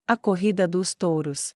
A corrida dos touros.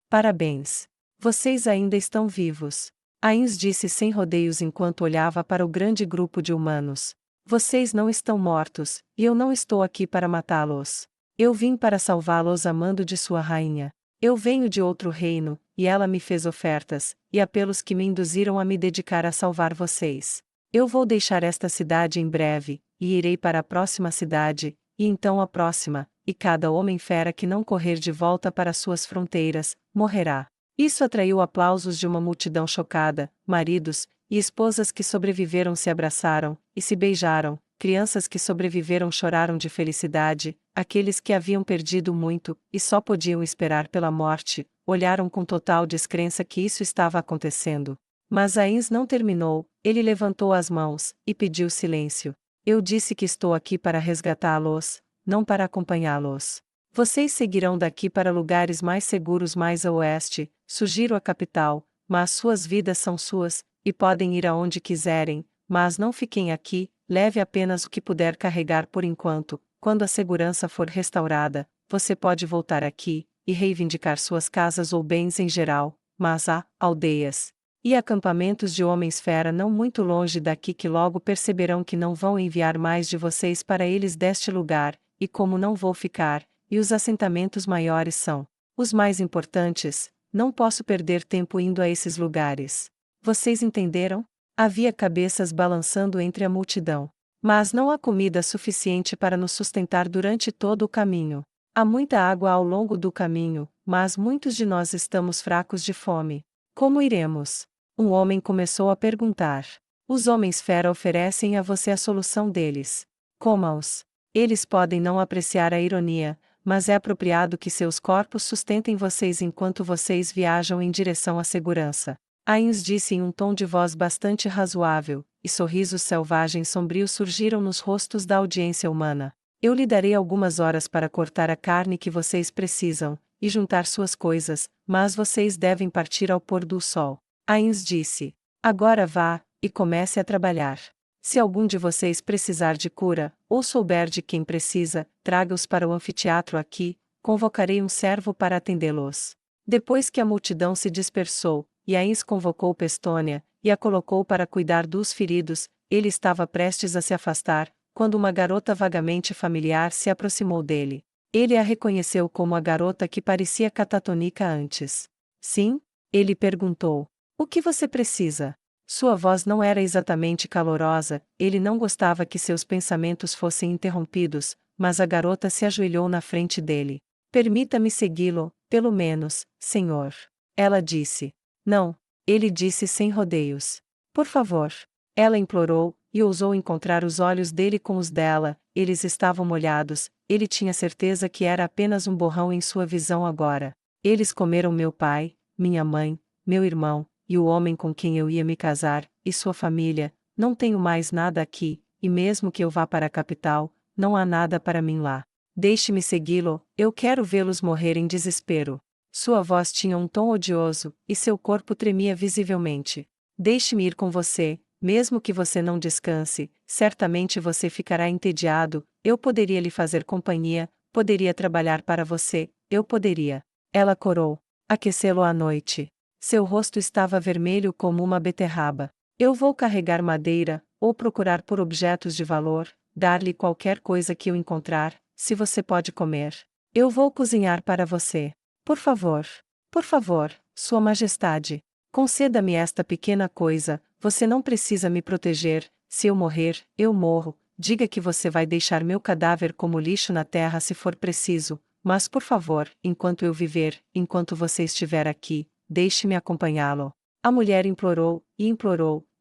Parabéns! Vocês ainda estão vivos. Ains disse sem rodeios enquanto olhava para o grande grupo de humanos. Vocês não estão mortos, e eu não estou aqui para matá-los. Eu vim para salvá-los a mando de sua rainha. Eu venho de outro reino, e ela me fez ofertas, e apelos que me induziram a me dedicar a salvar vocês. Eu vou deixar esta cidade em breve, e irei para a próxima cidade, e então a próxima, e cada homem-fera que não correr de volta para suas fronteiras, morrerá. Isso atraiu aplausos de uma multidão chocada, maridos e esposas que sobreviveram se abraçaram, e se beijaram, crianças que sobreviveram choraram de felicidade, aqueles que haviam perdido muito, e só podiam esperar pela morte, olharam com total descrença que isso estava acontecendo. Mas Ains não terminou, ele levantou as mãos, e pediu silêncio. Eu disse que estou aqui para resgatá-los, não para acompanhá-los. Vocês seguirão daqui para lugares mais seguros mais a oeste, sugiro a capital, mas suas vidas são suas, e podem ir aonde quiserem, mas não fiquem aqui, leve apenas o que puder carregar por enquanto, quando a segurança for restaurada, você pode voltar aqui, e reivindicar suas casas ou bens em geral, mas há aldeias e acampamentos de homens-fera não muito longe daqui que logo perceberão que não vão enviar mais de vocês para eles deste lugar, e como não vou ficar, e os assentamentos maiores são os mais importantes, não posso perder tempo indo a esses lugares. Vocês entenderam? Havia cabeças balançando entre a multidão. Mas não há comida suficiente para nos sustentar durante todo o caminho. Há muita água ao longo do caminho, mas muitos de nós estamos fracos de fome. Como iremos? Um homem começou a perguntar. Os homens-fera oferecem a você a solução deles. Coma-os. Eles podem não apreciar a ironia, mas é apropriado que seus corpos sustentem vocês enquanto vocês viajam em direção à segurança. Ains disse em um tom de voz bastante razoável, e sorrisos selvagens sombrios surgiram nos rostos da audiência humana. Eu lhe darei algumas horas para cortar a carne que vocês precisam, e juntar suas coisas, mas vocês devem partir ao pôr do sol. Ains disse. Agora vá, e comece a trabalhar. Se algum de vocês precisar de cura, ou souber de quem precisa, traga-os para o anfiteatro aqui, convocarei um servo para atendê-los. Depois que a multidão se dispersou, e Ains convocou Pestônia, e a colocou para cuidar dos feridos, ele estava prestes a se afastar, quando uma garota vagamente familiar se aproximou dele. Ele a reconheceu como a garota que parecia catatônica antes. Sim? Ele perguntou. O que você precisa? Sua voz não era exatamente calorosa, ele não gostava que seus pensamentos fossem interrompidos, mas a garota se ajoelhou na frente dele. Permita-me segui-lo, pelo menos, senhor. Ela disse. Não, ele disse sem rodeios. Por favor. Ela implorou, e ousou encontrar os olhos dele com os dela, eles estavam molhados, ele tinha certeza que era apenas um borrão em sua visão agora. Eles comeram meu pai, minha mãe, meu irmão, e o homem com quem eu ia me casar, e sua família. Não tenho mais nada aqui, e mesmo que eu vá para a capital, não há nada para mim lá. Deixe-me segui-lo, eu quero vê-los morrer em desespero. Sua voz tinha um tom odioso, e seu corpo tremia visivelmente. Deixe-me ir com você, mesmo que você não descanse, certamente você ficará entediado, eu poderia lhe fazer companhia, poderia trabalhar para você, eu poderia. Ela corou. Aquecê-lo à noite. Seu rosto estava vermelho como uma beterraba. Eu vou carregar madeira, ou procurar por objetos de valor, dar-lhe qualquer coisa que eu encontrar, se você pode comer. Eu vou cozinhar para você. Por favor, Sua Majestade, conceda-me esta pequena coisa, você não precisa me proteger, se eu morrer, eu morro, diga que você vai deixar meu cadáver como lixo na terra se for preciso, mas por favor, enquanto eu viver, enquanto você estiver aqui, deixe-me acompanhá-lo. A mulher implorou,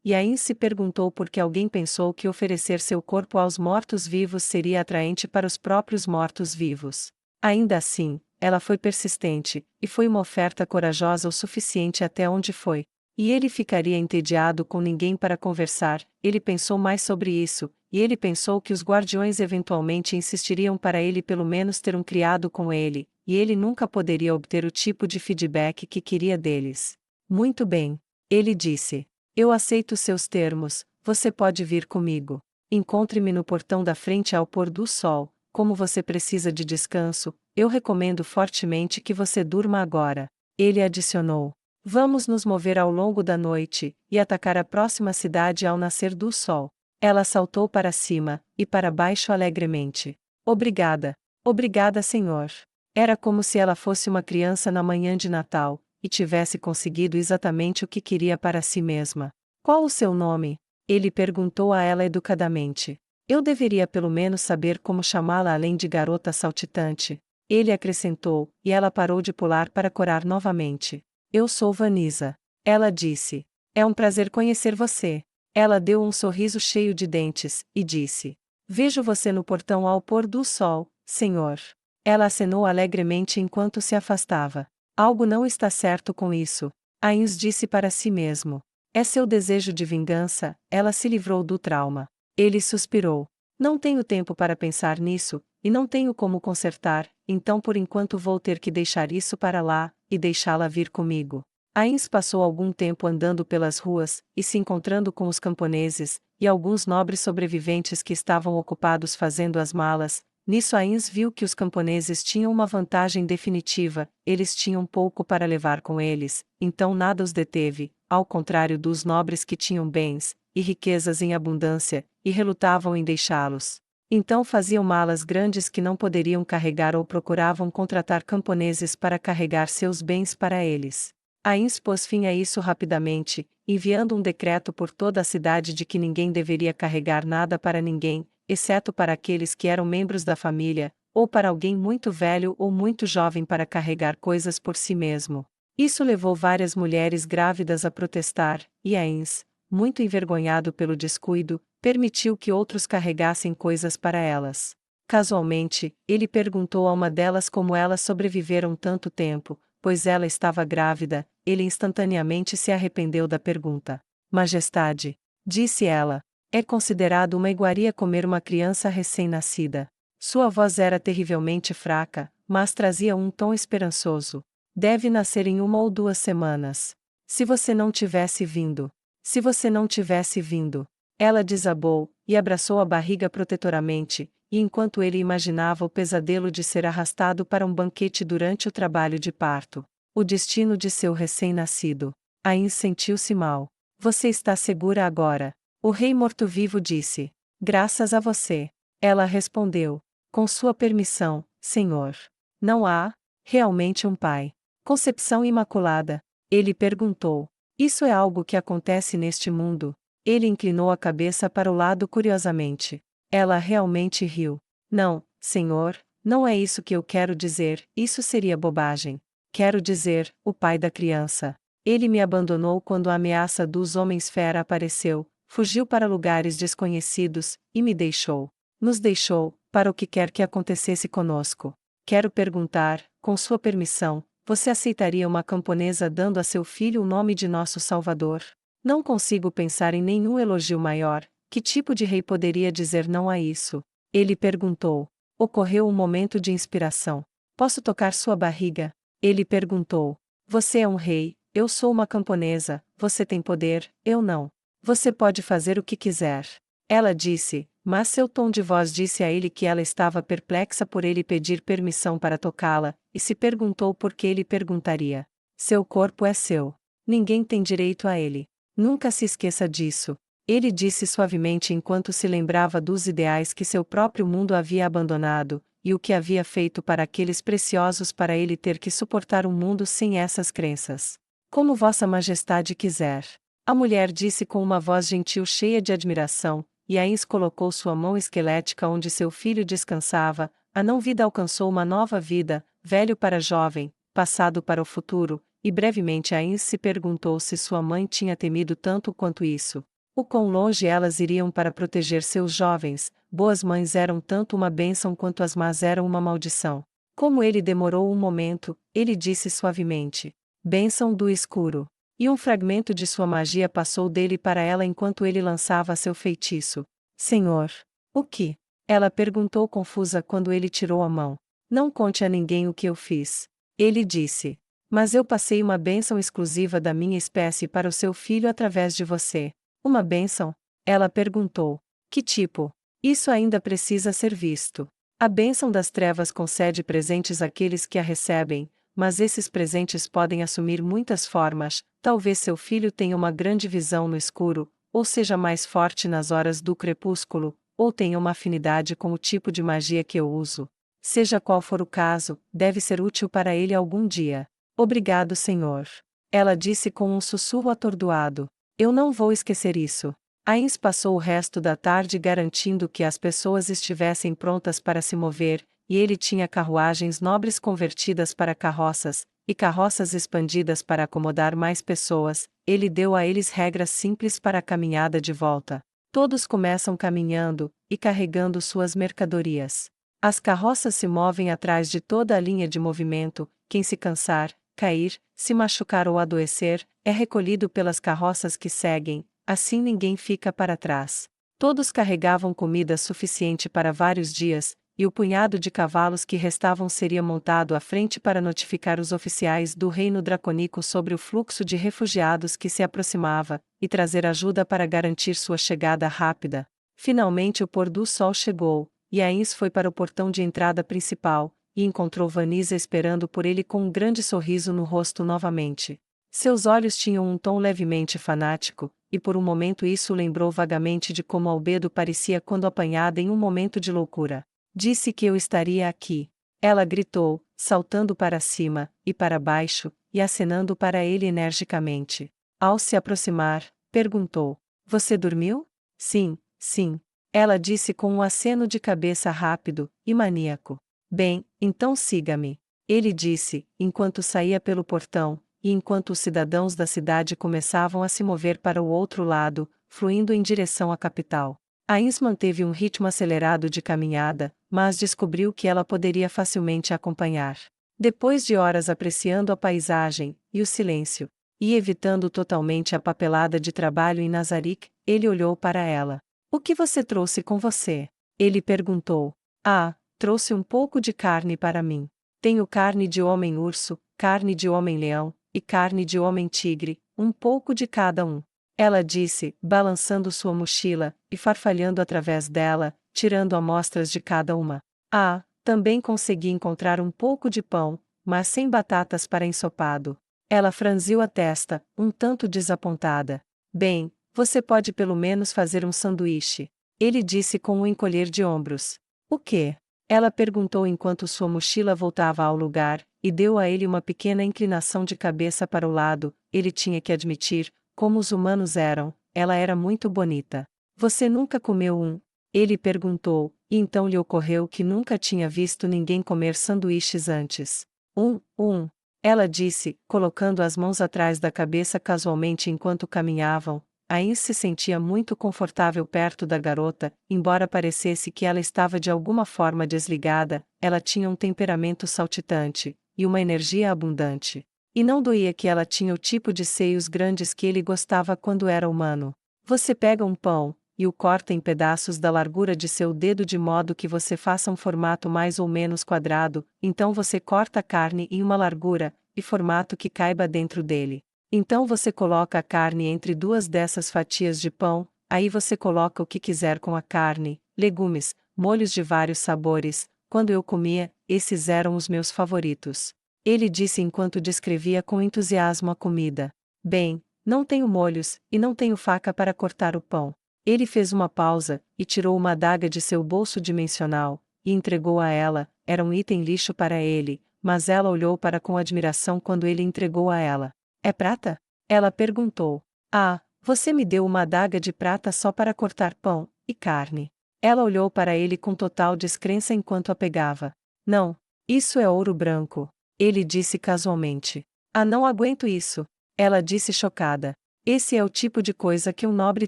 e Ains se perguntou por que alguém pensou que oferecer seu corpo aos mortos-vivos seria atraente para os próprios mortos-vivos. Ainda assim, ela foi persistente, e foi uma oferta corajosa o suficiente até onde foi. E ele ficaria entediado com ninguém para conversar, ele pensou mais sobre isso, e ele pensou que os guardiões eventualmente insistiriam para ele pelo menos ter um criado com ele, e ele nunca poderia obter o tipo de feedback que queria deles. Muito bem. Ele disse. Eu aceito seus termos, você pode vir comigo. Encontre-me no portão da frente ao pôr do sol, como você precisa de descanso, eu recomendo fortemente que você durma agora. Ele adicionou: vamos nos mover ao longo da noite, e atacar a próxima cidade ao nascer do sol. Ela saltou para cima, e para baixo alegremente. Obrigada. Obrigada, Senhor. Era como se ela fosse uma criança na manhã de Natal, e tivesse conseguido exatamente o que queria para si mesma. Qual o seu nome? Ele perguntou a ela educadamente. Eu deveria pelo menos saber como chamá-la além de garota saltitante. Ele acrescentou, e ela parou de pular para corar novamente. Eu sou Vanessa. Ela disse. É um prazer conhecer você. Ela deu um sorriso cheio de dentes, e disse: vejo você no portão ao pôr do sol, senhor. Ela acenou alegremente enquanto se afastava. Algo não está certo com isso. Ains disse para si mesmo. É seu desejo de vingança. Ela se livrou do trauma. Ele suspirou. Não tenho tempo para pensar nisso, e não tenho como consertar, então por enquanto vou ter que deixar isso para lá, e deixá-la vir comigo. Ains passou algum tempo andando pelas ruas, e se encontrando com os camponeses, e alguns nobres sobreviventes que estavam ocupados fazendo as malas. Nisso Ains viu que os camponeses tinham uma vantagem definitiva, eles tinham pouco para levar com eles, então nada os deteve, ao contrário dos nobres que tinham bens e riquezas em abundância, e relutavam em deixá-los. Então faziam malas grandes que não poderiam carregar ou procuravam contratar camponeses para carregar seus bens para eles. Ains pôs fim a isso rapidamente, enviando um decreto por toda a cidade de que ninguém deveria carregar nada para ninguém, exceto para aqueles que eram membros da família, ou para alguém muito velho ou muito jovem para carregar coisas por si mesmo. Isso levou várias mulheres grávidas a protestar, e Ains, muito envergonhado pelo descuido, permitiu que outros carregassem coisas para elas. Casualmente, ele perguntou a uma delas como elas sobreviveram tanto tempo, pois ela estava grávida. Ele instantaneamente se arrependeu da pergunta. Majestade, disse ela, é considerado uma iguaria comer uma criança recém-nascida. Sua voz era terrivelmente fraca, mas trazia um tom esperançoso. Deve nascer em 1 ou 2 semanas. Se você não tivesse vindo. Se você não tivesse vindo. Ela desabou, e abraçou a barriga protetoramente, e enquanto ele imaginava o pesadelo de ser arrastado para um banquete durante o trabalho de parto, o destino de seu recém-nascido, Ains sentiu-se mal. Você está segura agora? O rei morto-vivo disse. Graças a você. Ela respondeu. Com sua permissão, senhor. Não há, realmente um pai. Concepção imaculada. Ele perguntou. Isso é algo que acontece neste mundo? Ele inclinou a cabeça para o lado curiosamente. Ela realmente riu. Não, senhor, não é isso que eu quero dizer, isso seria bobagem. Quero dizer, o pai da criança. Ele me abandonou quando a ameaça dos homens-fera apareceu, fugiu para lugares desconhecidos, e me deixou. Nos deixou, para o que quer que acontecesse conosco. Quero perguntar, com sua permissão, você aceitaria uma camponesa dando a seu filho o nome de nosso Salvador? Não consigo pensar em nenhum elogio maior. Que tipo de rei poderia dizer não a isso? Ele perguntou. Ocorreu um momento de inspiração. Posso tocar sua barriga? Ele perguntou. Você é um rei, eu sou uma camponesa, você tem poder, eu não. Você pode fazer o que quiser. Ela disse, mas seu tom de voz disse a ele que ela estava perplexa por ele pedir permissão para tocá-la, e se perguntou por que ele perguntaria. Seu corpo é seu. Ninguém tem direito a ele. Nunca se esqueça disso. Ele disse suavemente enquanto se lembrava dos ideais que seu próprio mundo havia abandonado, e o que havia feito para aqueles preciosos para ele ter que suportar um mundo sem essas crenças. Como Vossa Majestade quiser. A mulher disse com uma voz gentil cheia de admiração, e Ains colocou sua mão esquelética onde seu filho descansava. A não-vida alcançou uma nova vida, velho para jovem, passado para o futuro, e brevemente Ains se perguntou se sua mãe tinha temido tanto quanto isso. O quão longe elas iriam para proteger seus jovens. Boas mães eram tanto uma bênção quanto as más eram uma maldição. Como ele demorou um momento, ele disse suavemente: bênção do escuro. E um fragmento de sua magia passou dele para ela enquanto ele lançava seu feitiço. Senhor. O que? Ela perguntou confusa quando ele tirou a mão. Não conte a ninguém o que eu fiz. Ele disse. Mas eu passei uma bênção exclusiva da minha espécie para o seu filho através de você. Uma bênção? Ela perguntou. Que tipo? Isso ainda precisa ser visto. A bênção das trevas concede presentes àqueles que a recebem, mas esses presentes podem assumir muitas formas. Talvez seu filho tenha uma grande visão no escuro, ou seja mais forte nas horas do crepúsculo, ou tenha uma afinidade com o tipo de magia que eu uso. Seja qual for o caso, deve ser útil para ele algum dia. Obrigado, Senhor. Ela disse com um sussurro atordoado. Eu não vou esquecer isso. Ains passou o resto da tarde garantindo que as pessoas estivessem prontas para se mover, e ele tinha carruagens nobres convertidas para carroças, e carroças expandidas para acomodar mais pessoas. Ele deu a eles regras simples para a caminhada de volta. Todos começam caminhando, e carregando suas mercadorias. As carroças se movem atrás de toda a linha de movimento. Quem se cansar, cair, se machucar ou adoecer, é recolhido pelas carroças que seguem. Assim ninguém fica para trás. Todos carregavam comida suficiente para vários dias, e o punhado de cavalos que restavam seria montado à frente para notificar os oficiais do reino dracônico sobre o fluxo de refugiados que se aproximava, e trazer ajuda para garantir sua chegada rápida. Finalmente o pôr do sol chegou, e Ains foi para o portão de entrada principal, e encontrou Vanessa esperando por ele com um grande sorriso no rosto novamente. Seus olhos tinham um tom levemente fanático, e por um momento isso o lembrou vagamente de como Albedo parecia quando apanhada em um momento de loucura. Disse que eu estaria aqui. Ela gritou, saltando para cima, e para baixo, e acenando para ele energicamente. Ao se aproximar, perguntou: Você dormiu? Sim, sim. Ela disse com um aceno de cabeça rápido e maníaco. Bem, então siga-me. Ele disse, enquanto saía pelo portão, e enquanto os cidadãos da cidade começavam a se mover para o outro lado, fluindo em direção à capital. Ains manteve um ritmo acelerado de caminhada, mas descobriu que ela poderia facilmente acompanhar. Depois de horas apreciando a paisagem e o silêncio, e evitando totalmente a papelada de trabalho em Nazarick, ele olhou para ela. O que você trouxe com você? Ele perguntou. Ah, trouxe um pouco de carne para mim. Tenho carne de homem-urso, carne de homem-leão, e carne de homem-tigre, um pouco de cada um. Ela disse, balançando sua mochila, e farfalhando através dela, tirando amostras de cada uma. Ah, também consegui encontrar um pouco de pão, mas sem batatas para ensopado. Ela franziu a testa, um tanto desapontada. Bem, você pode pelo menos fazer um sanduíche. Ele disse com um encolher de ombros. O quê? Ela perguntou enquanto sua mochila voltava ao lugar, e deu a ele uma pequena inclinação de cabeça para o lado. Ele tinha que admitir, como os humanos eram, ela era muito bonita. Você nunca comeu um? Ele perguntou, e então lhe ocorreu que nunca tinha visto ninguém comer sanduíches antes. Um. Ela disse, colocando as mãos atrás da cabeça casualmente enquanto caminhavam. Ains se sentia muito confortável perto da garota, embora parecesse que ela estava de alguma forma desligada. Ela tinha um temperamento saltitante, e uma energia abundante. E não doía que ela tinha o tipo de seios grandes que ele gostava quando era humano. Você pega um pão, e o corta em pedaços da largura de seu dedo de modo que você faça um formato mais ou menos quadrado, então você corta a carne em uma largura, e formato que caiba dentro dele. Então você coloca a carne entre duas dessas fatias de pão, aí você coloca o que quiser com a carne, legumes, molhos de vários sabores. Quando eu comia, esses eram os meus favoritos. Ele disse enquanto descrevia com entusiasmo a comida. Bem, não tenho molhos, e não tenho faca para cortar o pão. Ele fez uma pausa, e tirou uma adaga de seu bolso dimensional, e entregou a ela. Era um item lixo para ele, mas ela olhou para com admiração quando ele entregou a ela. É prata? Ela perguntou. Ah, você me deu uma adaga de prata só para cortar pão e carne. Ela olhou para ele com total descrença enquanto a pegava. Não, isso é ouro branco. Ele disse casualmente. Ah, não aguento isso. Ela disse chocada. Esse é o tipo de coisa que um nobre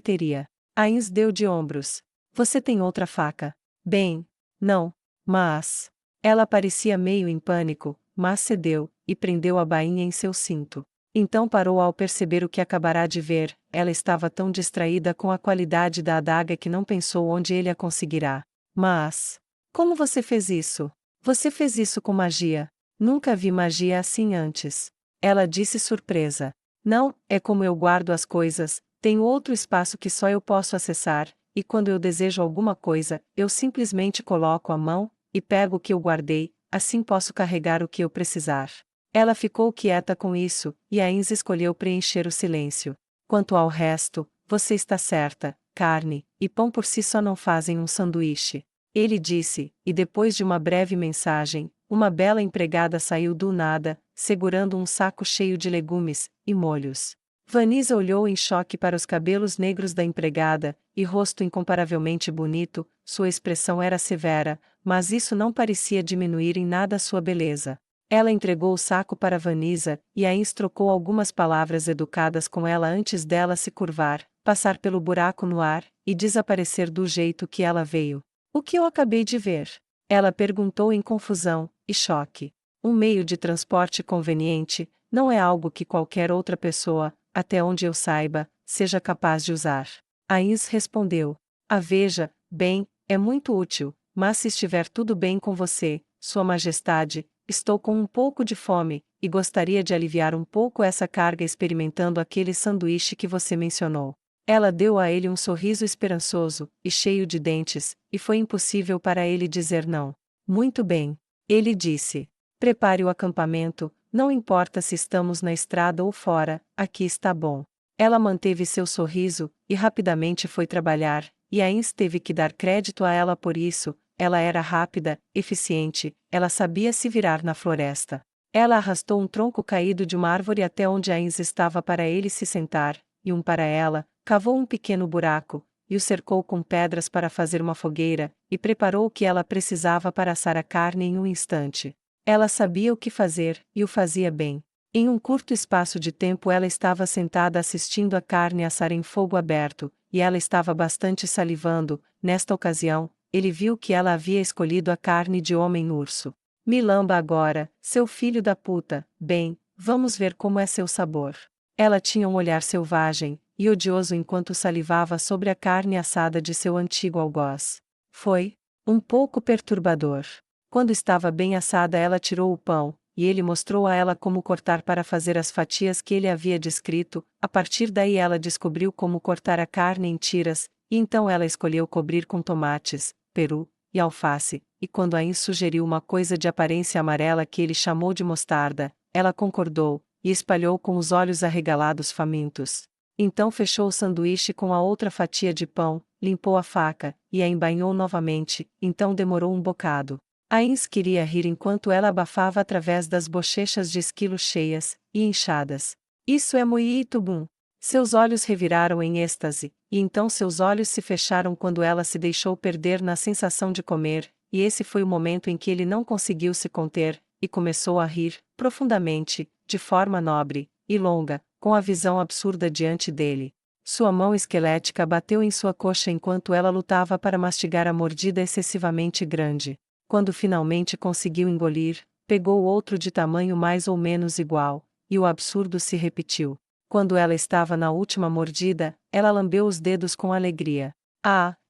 teria. Ains deu de ombros. Você tem outra faca? Bem, não, mas... Ela parecia meio em pânico, mas cedeu, e prendeu a bainha em seu cinto. Então parou ao perceber o que acabará de ver. Ela estava tão distraída com a qualidade da adaga que não pensou onde ele a conseguirá. Mas... Como você fez isso? Você fez isso com magia. Nunca vi magia assim antes. Ela disse surpresa. Não, é como eu guardo as coisas, tenho outro espaço que só eu posso acessar, e quando eu desejo alguma coisa, eu simplesmente coloco a mão. e pego o que eu guardei, assim posso carregar o que eu precisar. Ela ficou quieta com isso, e Ains escolheu preencher o silêncio. Quanto ao resto, você está certa, carne e pão por si só não fazem um sanduíche. Ele disse, e depois de uma breve mensagem, uma bela empregada saiu do nada, segurando um saco cheio de legumes e molhos. Vanessa olhou em choque para os cabelos negros da empregada, e rosto incomparavelmente bonito, sua expressão era severa, mas isso não parecia diminuir em nada sua beleza. Ela entregou o saco para Vanessa, e Ains trocou algumas palavras educadas com ela antes dela se curvar, passar pelo buraco no ar, e desaparecer do jeito que ela veio. O que eu acabei de ver? Ela perguntou em confusão e choque. Um meio de transporte conveniente não é algo que qualquer outra pessoa, até onde eu saiba, seja capaz de usar. Ains respondeu. Veja, bem, é muito útil, mas se estiver tudo bem com você, Sua Majestade, estou com um pouco de fome, e gostaria de aliviar um pouco essa carga experimentando aquele sanduíche que você mencionou. Ela deu a ele um sorriso esperançoso, e cheio de dentes, e foi impossível para ele dizer não. Muito bem. Ele disse. Prepare o acampamento, não importa se estamos na estrada ou fora, aqui está bom. Ela manteve seu sorriso, e rapidamente foi trabalhar, e Ains teve que dar crédito a ela por isso. Ela era rápida, eficiente, ela sabia se virar na floresta. Ela arrastou um tronco caído de uma árvore até onde Ains estava para ele se sentar, e para ela, cavou um pequeno buraco, e o cercou com pedras para fazer uma fogueira, e preparou o que ela precisava para assar a carne em um instante. Ela sabia o que fazer, e o fazia bem. Em um curto espaço de tempo ela estava sentada assistindo a carne assar em fogo aberto, e ela estava bastante salivando. Nesta ocasião, ele viu que ela havia escolhido a carne de homem-urso. Me lamba agora, seu filho da puta, bem, vamos ver como é seu sabor. Ela tinha um olhar selvagem e odioso enquanto salivava sobre a carne assada de seu antigo algoz. Foi um pouco perturbador. Quando estava bem assada, ela tirou o pão, e ele mostrou a ela como cortar para fazer as fatias que ele havia descrito. A partir daí ela descobriu como cortar a carne em tiras, e então ela escolheu cobrir com tomates, peru e alface, e quando Ain sugeriu uma coisa de aparência amarela que ele chamou de mostarda, ela concordou, e espalhou com os olhos arregalados famintos. Então fechou o sanduíche com a outra fatia de pão, limpou a faca, e a embainhou novamente, então demorou um bocado. Ains queria rir enquanto ela abafava através das bochechas de esquilo cheias e inchadas. Isso é muito bom. Seus olhos reviraram em êxtase, e então seus olhos se fecharam quando ela se deixou perder na sensação de comer, e esse foi o momento em que ele não conseguiu se conter, e começou a rir, profundamente, de forma nobre e longa, com a visão absurda diante dele. Sua mão esquelética bateu em sua coxa enquanto ela lutava para mastigar a mordida excessivamente grande. Quando finalmente conseguiu engolir, pegou outro de tamanho mais ou menos igual, e o absurdo se repetiu. Quando ela estava na última mordida, ela lambeu os dedos com alegria.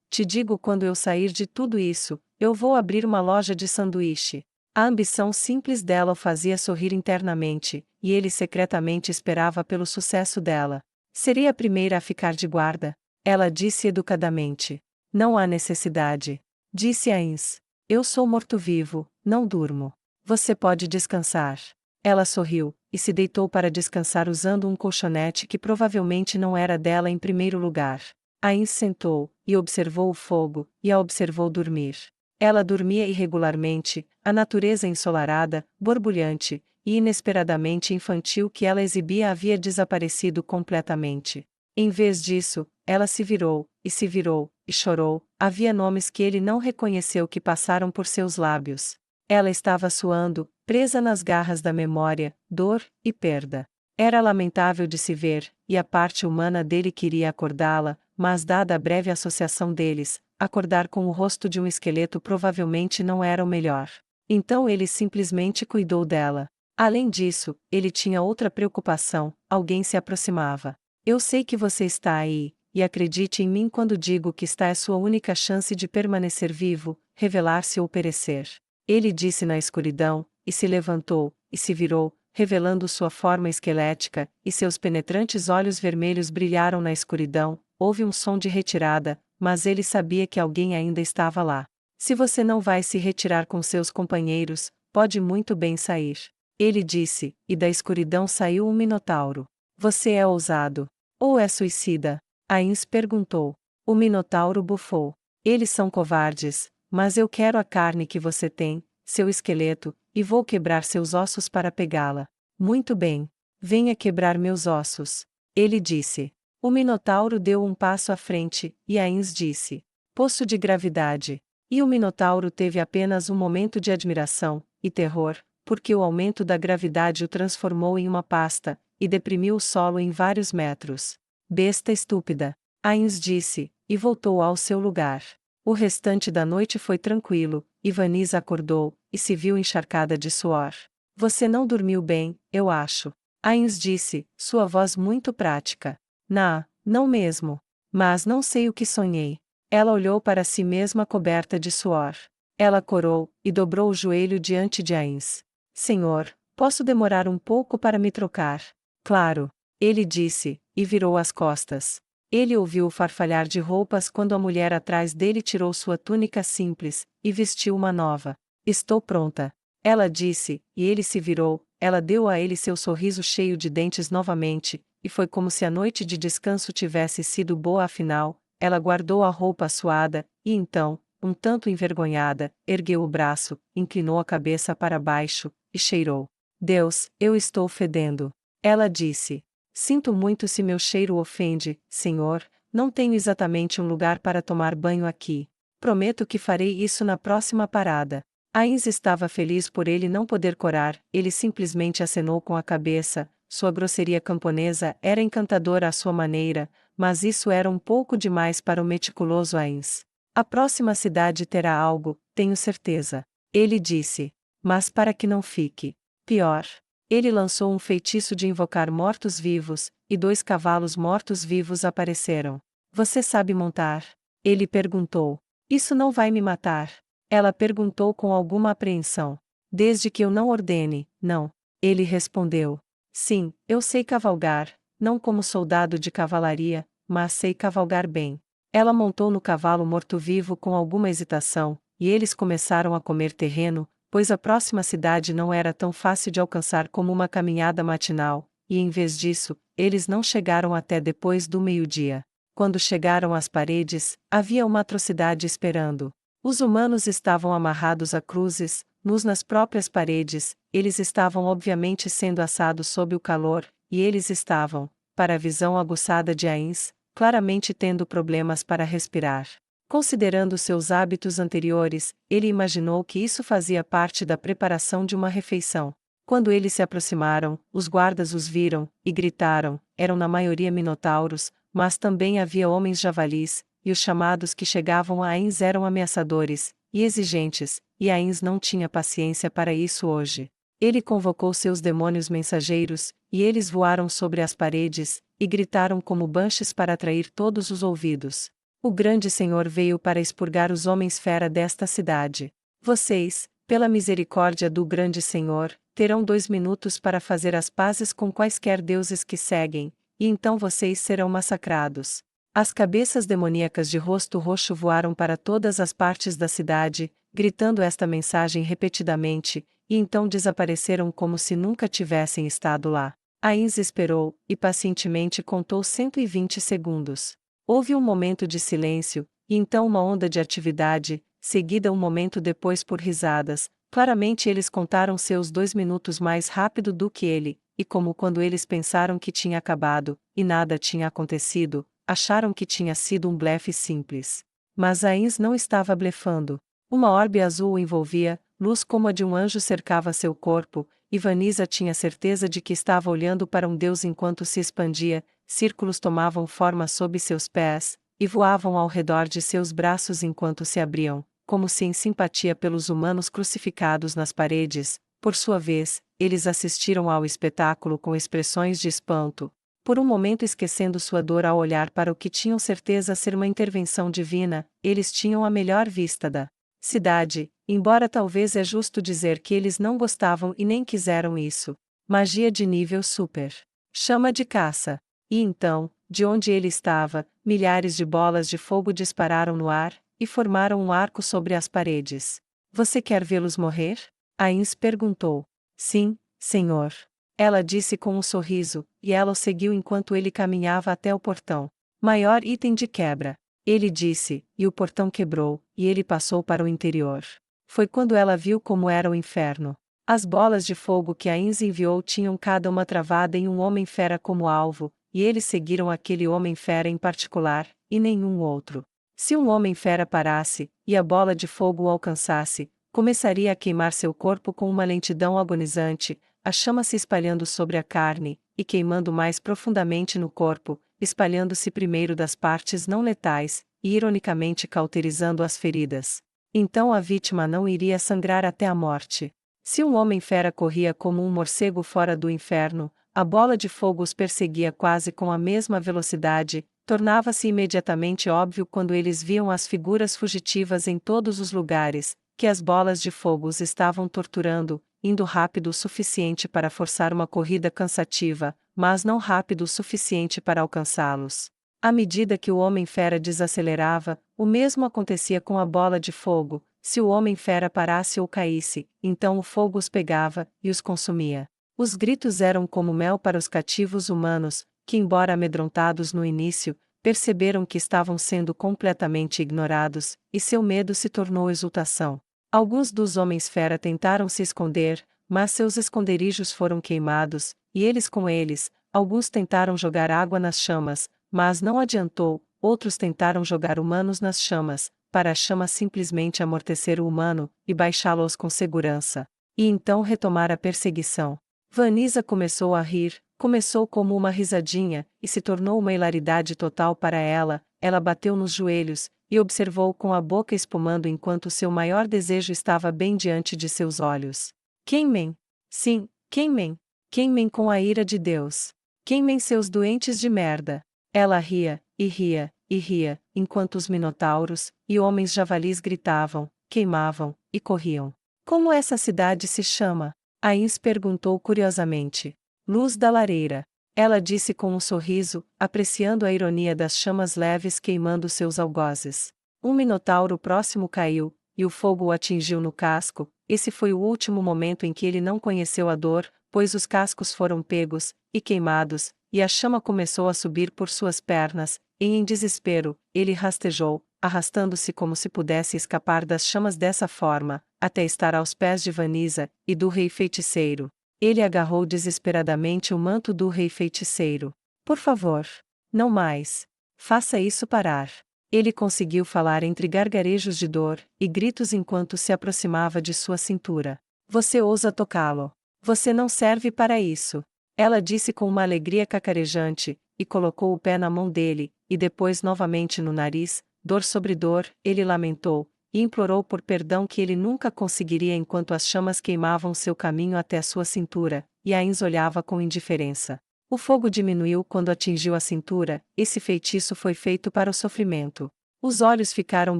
Te digo, quando eu sair de tudo isso, eu vou abrir uma loja de sanduíche. A ambição simples dela o fazia sorrir internamente, e ele secretamente esperava pelo sucesso dela. Seria a primeira a ficar de guarda. Ela disse educadamente. Não há necessidade. Disse Ains. Eu sou morto-vivo, não durmo. Você pode descansar. Ela sorriu, e se deitou para descansar usando um colchonete que provavelmente não era dela em primeiro lugar. Ains sentou, e observou o fogo, e a observou dormir. Ela dormia irregularmente, a natureza ensolarada, borbulhante, e inesperadamente infantil que ela exibia havia desaparecido completamente. Em vez disso, ela se virou, e chorou. Havia nomes que ele não reconheceu que passaram por seus lábios. Ela estava suando, presa nas garras da memória, dor e perda. Era lamentável de se ver, e a parte humana dele queria acordá-la, mas dada a breve associação deles, acordar com o rosto de um esqueleto provavelmente não era o melhor. Então ele simplesmente cuidou dela. Além disso, ele tinha outra preocupação: alguém se aproximava. Eu sei que você está aí, e acredite em mim quando digo que esta é sua única chance de permanecer vivo, revelar-se ou perecer. Ele disse na escuridão, e se levantou, e se virou, revelando sua forma esquelética, e seus penetrantes olhos vermelhos brilharam na escuridão. Houve um som de retirada, mas ele sabia que alguém ainda estava lá. Se você não vai se retirar com seus companheiros, pode muito bem sair. Ele disse, e da escuridão saiu um minotauro. Você é ousado. Ou é suicida? Ains perguntou. O minotauro bufou. Eles são covardes, mas eu quero a carne que você tem, seu esqueleto, e vou quebrar seus ossos para pegá-la. Muito bem. Venha quebrar meus ossos. Ele disse. O minotauro deu um passo à frente, e Ains disse. Poço de gravidade. E o minotauro teve apenas um momento de admiração e terror, porque o aumento da gravidade o transformou em uma pasta, e deprimiu o solo em vários metros. Besta estúpida. Ains disse, e voltou ao seu lugar. O restante da noite foi tranquilo, e Vanisa acordou, e se viu encharcada de suor. Você não dormiu bem, eu acho. Ains disse, sua voz muito prática. Não mesmo. Mas não sei o que sonhei. Ela olhou para si mesma coberta de suor. Ela corou, e dobrou o joelho diante de Ains. Senhor, posso demorar um pouco para me trocar? Claro. Ele disse, e virou as costas. Ele ouviu o farfalhar de roupas quando a mulher atrás dele tirou sua túnica simples, e vestiu uma nova. Estou pronta. Ela disse, e ele se virou, ela deu a ele seu sorriso cheio de dentes novamente, e foi como se a noite de descanso tivesse sido boa afinal. Ela guardou a roupa suada, e então, um tanto envergonhada, ergueu o braço, inclinou a cabeça para baixo, e cheirou. Deus, eu estou fedendo. Ela disse. Sinto muito se meu cheiro ofende, senhor, não tenho exatamente um lugar para tomar banho aqui. Prometo que farei isso na próxima parada. Ains estava feliz por ele não poder corar, ele simplesmente acenou com a cabeça, sua grosseria camponesa era encantadora à sua maneira, mas isso era um pouco demais para o meticuloso Ains. A próxima cidade terá algo, tenho certeza. Ele disse. Mas para que não fique pior. Ele lançou um feitiço de invocar mortos-vivos, e 2 cavalos mortos-vivos apareceram. Você sabe montar? Ele perguntou. Isso não vai me matar? Ela perguntou com alguma apreensão. Desde que eu não ordene, não. Ele respondeu. Sim, eu sei cavalgar, não como soldado de cavalaria, mas sei cavalgar bem. Ela montou no cavalo morto-vivo com alguma hesitação, e eles começaram a comer terreno, pois a próxima cidade não era tão fácil de alcançar como uma caminhada matinal, e em vez disso, eles não chegaram até depois do meio-dia. Quando chegaram às paredes, havia uma atrocidade esperando. Os humanos estavam amarrados a cruzes, nus nas próprias paredes, eles estavam obviamente sendo assados sob o calor, e eles estavam, para a visão aguçada de Ains, claramente tendo problemas para respirar. Considerando seus hábitos anteriores, ele imaginou que isso fazia parte da preparação de uma refeição. Quando eles se aproximaram, os guardas os viram, e gritaram, eram na maioria minotauros, mas também havia homens javalis, e os chamados que chegavam a Ains eram ameaçadores, e exigentes, e Ains não tinha paciência para isso hoje. Ele convocou seus demônios mensageiros, e eles voaram sobre as paredes, e gritaram como banches para atrair todos os ouvidos. O grande Senhor veio para expurgar os homens-fera desta cidade. Vocês, pela misericórdia do grande Senhor, terão 2 minutos para fazer as pazes com quaisquer deuses que seguem, e então vocês serão massacrados. As cabeças demoníacas de rosto roxo voaram para todas as partes da cidade, gritando esta mensagem repetidamente, e então desapareceram como se nunca tivessem estado lá. Ains esperou, e pacientemente contou 120 segundos. Houve um momento de silêncio, e então uma onda de atividade, seguida um momento depois por risadas. Claramente eles contaram seus 2 minutos mais rápido do que ele, e como quando eles pensaram que tinha acabado, e nada tinha acontecido, acharam que tinha sido um blefe simples. Mas Ains não estava blefando. Uma orbe azul o envolvia, luz como a de um anjo cercava seu corpo, e Vanisa tinha certeza de que estava olhando para um deus enquanto se expandia, círculos tomavam forma sob seus pés, e voavam ao redor de seus braços enquanto se abriam, como se em simpatia pelos humanos crucificados nas paredes. Por sua vez, eles assistiram ao espetáculo com expressões de espanto, por um momento esquecendo sua dor ao olhar para o que tinham certeza ser uma intervenção divina. Eles tinham a melhor vista da cidade, embora talvez é justo dizer que eles não gostavam e nem quiseram isso. Magia de nível super. Chama de caça. E então, de onde ele estava, milhares de bolas de fogo dispararam no ar, e formaram um arco sobre as paredes. Você quer vê-los morrer? Ains perguntou. Sim, senhor. Ela disse com um sorriso, e ela o seguiu enquanto ele caminhava até o portão. Maior item de quebra. Ele disse, e o portão quebrou, e ele passou para o interior. Foi quando ela viu como era o inferno. As bolas de fogo que Ains enviou tinham cada uma travada em um homem-fera como alvo, e eles seguiram aquele homem-fera em particular, e nenhum outro. Se um homem-fera parasse, e a bola de fogo o alcançasse, começaria a queimar seu corpo com uma lentidão agonizante, a chama se espalhando sobre a carne, e queimando mais profundamente no corpo, espalhando-se primeiro das partes não letais, e ironicamente cauterizando as feridas. Então a vítima não iria sangrar até a morte. Se um homem-fera corria como um morcego fora do inferno, a bola de fogo os perseguia quase com a mesma velocidade. Tornava-se imediatamente óbvio quando eles viam as figuras fugitivas em todos os lugares, que as bolas de fogo os estavam torturando, indo rápido o suficiente para forçar uma corrida cansativa, mas não rápido o suficiente para alcançá-los. À medida que o Homem-Fera desacelerava, o mesmo acontecia com a bola de fogo. Se o Homem-Fera parasse ou caísse, então o fogo os pegava e os consumia. Os gritos eram como mel para os cativos humanos, que, embora amedrontados no início, perceberam que estavam sendo completamente ignorados, e seu medo se tornou exultação. Alguns dos homens-fera tentaram se esconder, mas seus esconderijos foram queimados, e eles com eles. Alguns tentaram jogar água nas chamas, mas não adiantou. Outros tentaram jogar humanos nas chamas, para a chama simplesmente amortecer o humano, e baixá-los com segurança. E então retomar a perseguição. Vanessa começou a rir, começou como uma risadinha, e se tornou uma hilaridade total para ela. Ela bateu nos joelhos, e observou com a boca espumando enquanto seu maior desejo estava bem diante de seus olhos. Queimem! Sim, queimem! Queimem com a ira de Deus! Queimem seus doentes de merda! Ela ria, e ria, e ria, enquanto os minotauros e homens javalis gritavam, queimavam, e corriam. Como essa cidade se chama? Ains perguntou curiosamente. Luz da lareira. Ela disse com um sorriso, apreciando a ironia das chamas leves queimando seus algozes. Um minotauro próximo caiu, e o fogo o atingiu no casco. Esse foi o último momento em que ele não conheceu a dor, pois os cascos foram pegos e queimados, e a chama começou a subir por suas pernas, e em desespero, ele rastejou, arrastando-se como se pudesse escapar das chamas dessa forma, até estar aos pés de Vanessa e do rei feiticeiro. Ele agarrou desesperadamente o manto do rei feiticeiro. Por favor. Não mais. Faça isso parar. Ele conseguiu falar entre gargarejos de dor e gritos enquanto se aproximava de sua cintura. Você ousa tocá-lo. Você não serve para isso. Ela disse com uma alegria cacarejante, e colocou o pé na mão dele, e depois novamente no nariz. Dor sobre dor, ele lamentou, e implorou por perdão que ele nunca conseguiria enquanto as chamas queimavam seu caminho até sua cintura, e Ains olhava com indiferença. O fogo diminuiu quando atingiu a cintura. Esse feitiço foi feito para o sofrimento. Os olhos ficaram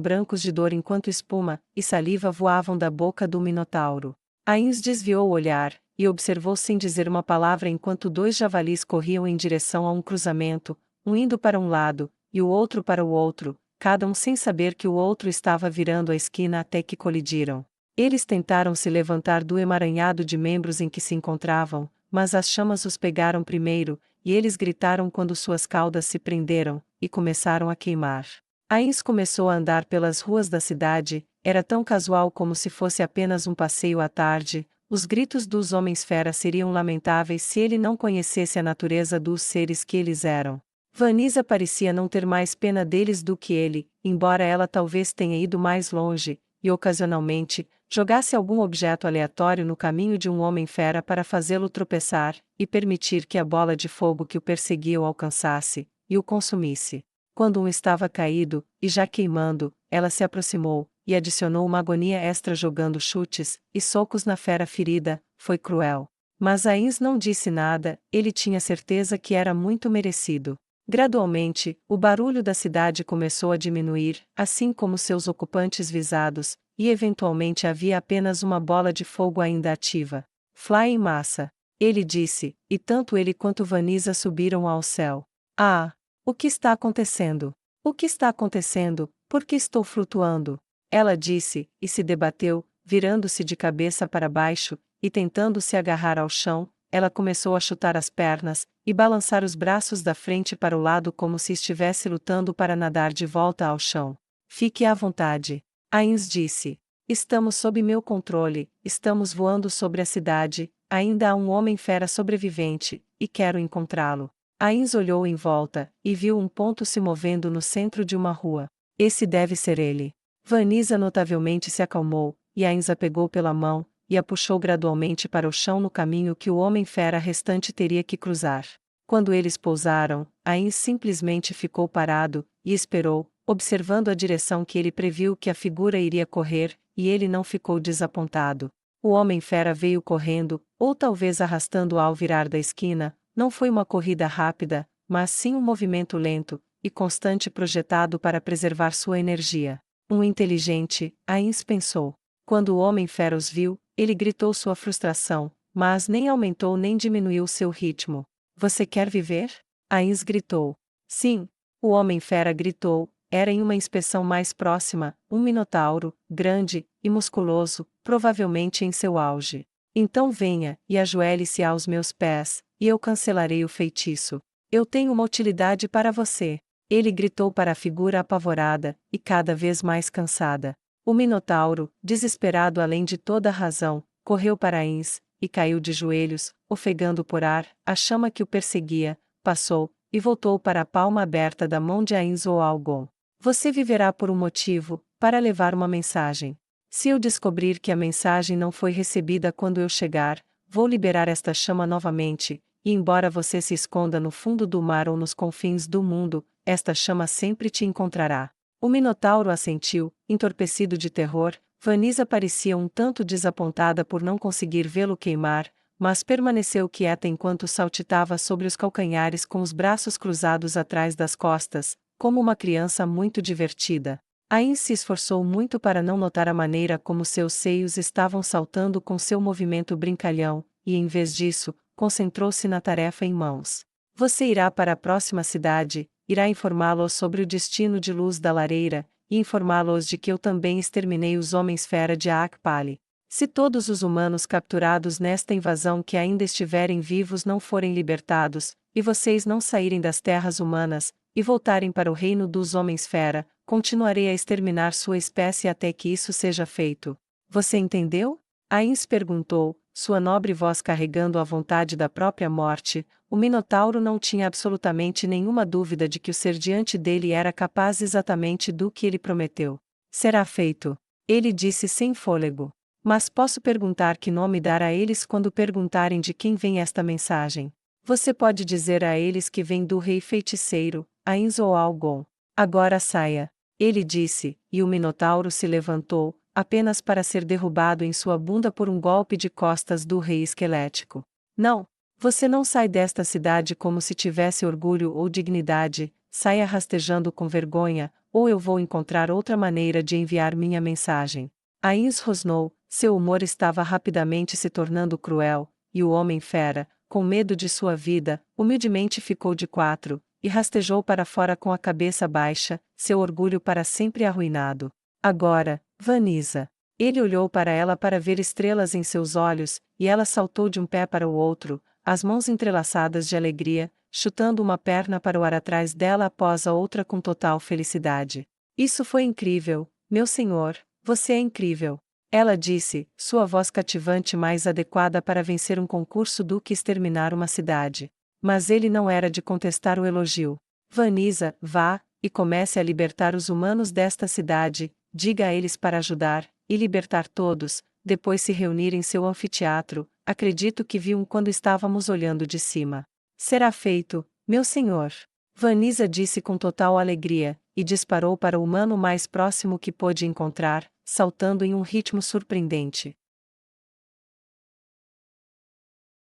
brancos de dor enquanto espuma e saliva voavam da boca do minotauro. Ains desviou o olhar, e observou sem dizer uma palavra enquanto dois javalis corriam em direção a um cruzamento, um indo para um lado, e o outro para o outro, cada um sem saber que o outro estava virando a esquina até que colidiram. Eles tentaram se levantar do emaranhado de membros em que se encontravam, mas as chamas os pegaram primeiro, e eles gritaram quando suas caudas se prenderam, e começaram a queimar. Ains começou a andar pelas ruas da cidade, era tão casual como se fosse apenas um passeio à tarde. Os gritos dos homens-fera seriam lamentáveis se ele não conhecesse a natureza dos seres que eles eram. Vanessa parecia não ter mais pena deles do que ele, embora ela talvez tenha ido mais longe, e ocasionalmente, jogasse algum objeto aleatório no caminho de um homem-fera para fazê-lo tropeçar, e permitir que a bola de fogo que o perseguia o alcançasse, e o consumisse. Quando um estava caído, e já queimando, ela se aproximou, e adicionou uma agonia extra jogando chutes e socos na fera ferida. Foi cruel. Mas Ains não disse nada, ele tinha certeza que era muito merecido. Gradualmente, o barulho da cidade começou a diminuir, assim como seus ocupantes visados, e eventualmente havia apenas uma bola de fogo ainda ativa. Fly em massa. Ele disse, e tanto ele quanto Vanessa subiram ao céu. Ah! O que está acontecendo? O que está acontecendo? Por que estou flutuando? Ela disse, e se debateu, virando-se de cabeça para baixo, e tentando se agarrar ao chão, ela começou a chutar as pernas, e balançar os braços da frente para o lado como se estivesse lutando para nadar de volta ao chão. Fique à vontade. Ains disse. Estamos sob meu controle, estamos voando sobre a cidade, ainda há um homem-fera sobrevivente, e quero encontrá-lo. Ains olhou em volta, e viu um ponto se movendo no centro de uma rua. Esse deve ser ele. Vanessa notavelmente se acalmou, e Ains a pegou pela mão, e a puxou gradualmente para o chão no caminho que o homem-fera restante teria que cruzar. Quando eles pousaram, Ains simplesmente ficou parado, e esperou, observando a direção que ele previu que a figura iria correr, e ele não ficou desapontado. O homem-fera veio correndo, ou talvez arrastando ao virar da esquina. Não foi uma corrida rápida, mas sim um movimento lento e constante projetado para preservar sua energia. Um inteligente, Ains pensou. Quando o homem-fera os viu, ele gritou sua frustração, mas nem aumentou nem diminuiu seu ritmo. Você quer viver? Ains gritou. Sim. O homem-fera gritou. Era em uma inspeção mais próxima, um minotauro, grande e musculoso, provavelmente em seu auge. Então venha, e ajoelhe-se aos meus pés, e eu cancelarei o feitiço. Eu tenho uma utilidade para você. Ele gritou para a figura apavorada, e cada vez mais cansada. O minotauro, desesperado além de toda razão, correu para Ains, e caiu de joelhos, ofegando por ar. A chama que o perseguia passou, e voltou para a palma aberta da mão de Ains ou Algon. Você viverá por um motivo, para levar uma mensagem. Se eu descobrir que a mensagem não foi recebida quando eu chegar, vou liberar esta chama novamente, e embora você se esconda no fundo do mar ou nos confins do mundo, esta chama sempre te encontrará. O minotauro assentiu, entorpecido de terror. Vanessa parecia um tanto desapontada por não conseguir vê-lo queimar, mas permaneceu quieta enquanto saltitava sobre os calcanhares com os braços cruzados atrás das costas, como uma criança muito divertida. Ains se esforçou muito para não notar a maneira como seus seios estavam saltando com seu movimento brincalhão, e em vez disso, concentrou-se na tarefa em mãos. Você irá para a próxima cidade, irá informá-los sobre o destino de Luz da Lareira, e informá-los de que eu também exterminei os homens-fera de Aak-Pali. Se todos os humanos capturados nesta invasão que ainda estiverem vivos não forem libertados, e vocês não saírem das terras humanas, e voltarem para o reino dos homens-fera, continuarei a exterminar sua espécie até que isso seja feito. Você entendeu? Ains perguntou, sua nobre voz carregando a vontade da própria morte. O minotauro não tinha absolutamente nenhuma dúvida de que o ser diante dele era capaz exatamente do que ele prometeu. Será feito. Ele disse sem fôlego. Mas posso perguntar que nome dar a eles quando perguntarem de quem vem esta mensagem? Você pode dizer a eles que vem do rei feiticeiro, Ains ou Algon. Agora saia. Ele disse, e o minotauro se levantou, apenas para ser derrubado em sua bunda por um golpe de costas do rei esquelético. Não! Você não sai desta cidade como se tivesse orgulho ou dignidade, saia rastejando com vergonha, ou eu vou encontrar outra maneira de enviar minha mensagem. Ains rosnou, seu humor estava rapidamente se tornando cruel, e o homem-fera, com medo de sua vida, humildemente ficou de quatro, e rastejou para fora com a cabeça baixa, seu orgulho para sempre arruinado. Agora, Vanessa. Ele olhou para ela para ver estrelas em seus olhos, e ela saltou de um pé para o outro, as mãos entrelaçadas de alegria, chutando uma perna para o ar atrás dela após a outra com total felicidade. Isso foi incrível, meu senhor, você é incrível. Ela disse, sua voz cativante mais adequada para vencer um concurso do que exterminar uma cidade. Mas ele não era de contestar o elogio. Vanessa, vá, e comece a libertar os humanos desta cidade, diga a eles para ajudar, e libertar todos, depois se reunir em seu anfiteatro. Acredito que vi um quando estávamos olhando de cima. Será feito, meu senhor. Vanessa disse com total alegria, e disparou para o humano mais próximo que pôde encontrar, saltando em um ritmo surpreendente.